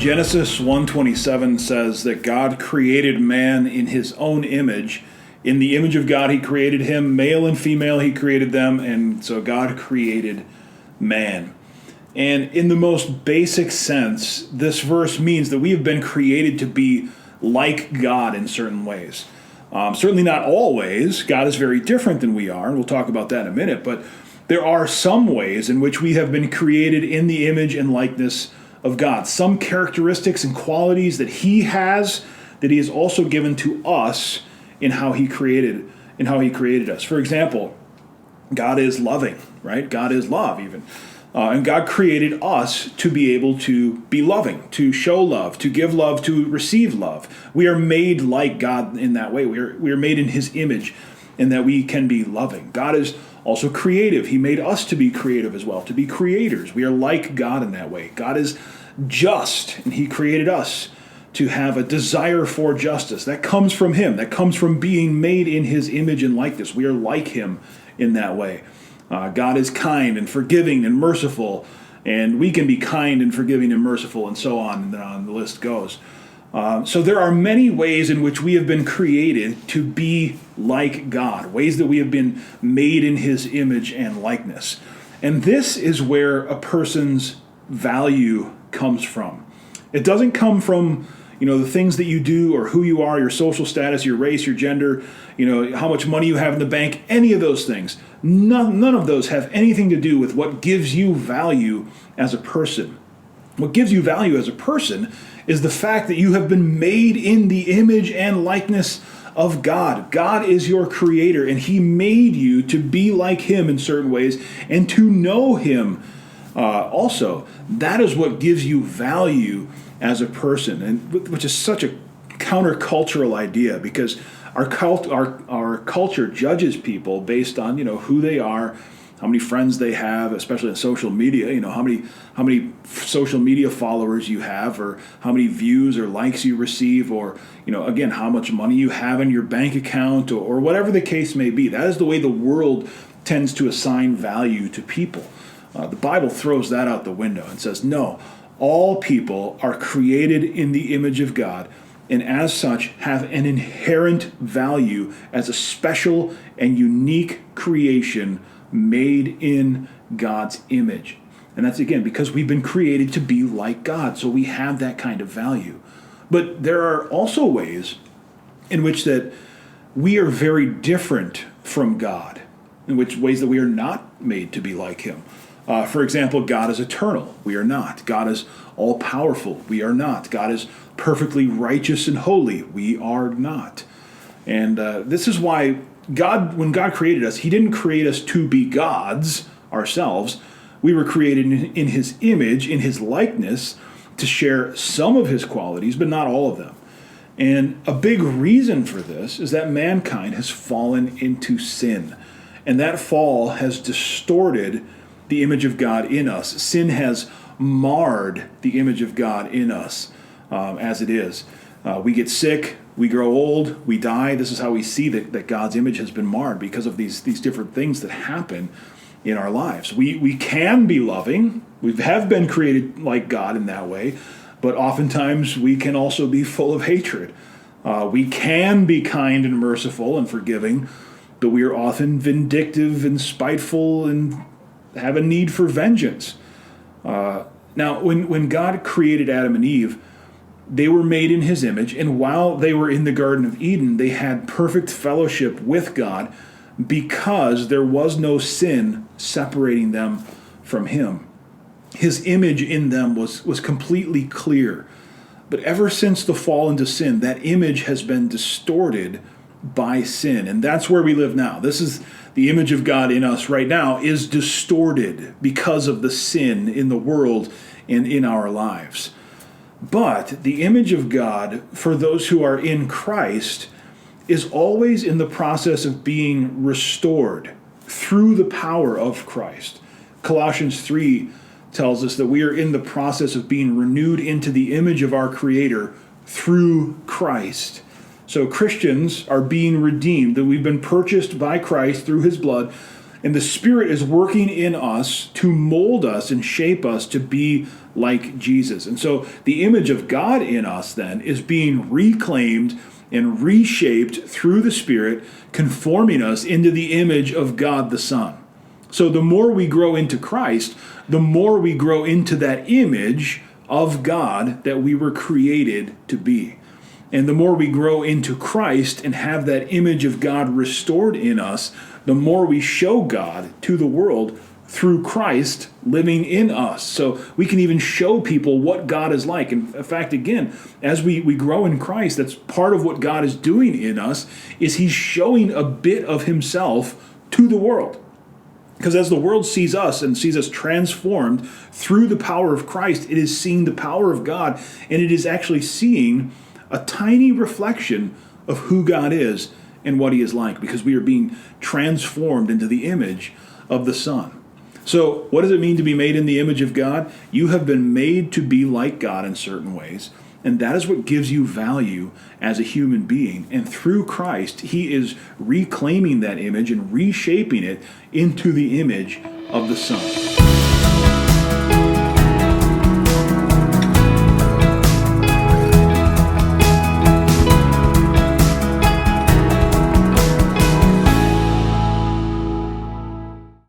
Genesis 1:27 says that God created man in his own image. In the image of God, he created him. Male and female, he created them. And so God created man. And in the most basic sense, this verse means that we have been created to be like God in certain ways. Certainly not always. God is very different than we are, and we'll talk about that in a minute. But there are some ways in which we have been created in the image and likeness of God. Some characteristics and qualities that he has also given to us in how he created us. For example, God is loving, right? God is love even. And God created us to be able to be loving, to show love, to give love, to receive love. We are made like God in that way. We are made in his image in that we can be loving. God is also creative. He made us to be creative as well, to be creators. We are like God in that way. God is just, and he created us to have a desire for justice. That comes from him. That comes from being made in his image and likeness. We are like him in that way. God is kind and forgiving and merciful, and we can be kind and forgiving and merciful, and so on, and on the list goes. So there are many ways in which we have been created to be like God, ways that we have been made in his image and likeness. And this is where a person's value comes from. It doesn't come from the things that you do or who you are, your social status, your race, your gender, how much money you have in the bank, any of those things. None of those have anything to do with what gives you value as a person. What gives you value as a person is the fact that you have been made in the image and likeness of God. God is your creator, and he made you to be like him in certain ways and to know him also. That is what gives you value as a person, and which is such a countercultural idea, because our culture judges people based on who they are, how many friends they have, especially on social media. How many social media followers you have, or how many views or likes you receive, or again, how much money you have in your bank account, or whatever the case may be. That is the way the world tends to assign value to people. The Bible throws that out the window and says, no, all people are created in the image of God, and as such have an inherent value as a special and unique creation made in God's image. And that's, again, because we've been created to be like God, so we have that kind of value. But there are also ways in which that we are very different from God, in which ways that we are not made to be like him. For example, God is eternal. We are not. God is all-powerful. We are not. God is perfectly righteous and holy. We are not. And this is why when God created us, he didn't create us to be gods ourselves. We were created in his image, in his likeness, to share some of his qualities, but not all of them. And a big reason for this is that mankind has fallen into sin. And that fall has distorted the image of God in us. Sin has marred the image of God in us as it is. We get sick, we grow old, we die. This is how we see that God's image has been marred because of these different things that happen in our lives. We can be loving. We have been created like God in that way, but oftentimes we can also be full of hatred. We can be kind and merciful and forgiving, but we are often vindictive and spiteful and have a need for vengeance. Now, when God created Adam and Eve, they were made in his image, and while they were in the Garden of Eden, they had perfect fellowship with God because there was no sin separating them from him. His image in them was completely clear. But ever since the fall into sin, that image has been distorted by sin, and that's where we live now. This is the image of God in us right now is distorted because of the sin in the world and in our lives. But the image of God for those who are in Christ is always in the process of being restored through the power of Christ. Colossians 3 tells us that we are in the process of being renewed into the image of our Creator through Christ. So Christians are being redeemed, that we've been purchased by Christ through his blood, And the Spirit is working in us to mold us and shape us to be like Jesus. And so the image of God in us then is being reclaimed and reshaped through the Spirit, conforming us into the image of God the Son. So the more we grow into Christ, the more we grow into that image of God that we were created to be. And the more we grow into Christ and have that image of God restored in us, the more we show God to the world through Christ living in us. So we can even show people what God is like. And in fact, again, as we grow in Christ, that's part of what God is doing in us, is he's showing a bit of himself to the world. Because as the world sees us and sees us transformed through the power of Christ, it is seeing the power of God, and it is actually seeing a tiny reflection of who God is and what he is like, because we are being transformed into the image of the Son. So what does it mean to be made in the image of God? You have been made to be like God in certain ways, and that is what gives you value as a human being. And through Christ, he is reclaiming that image and reshaping it into the image of the Son.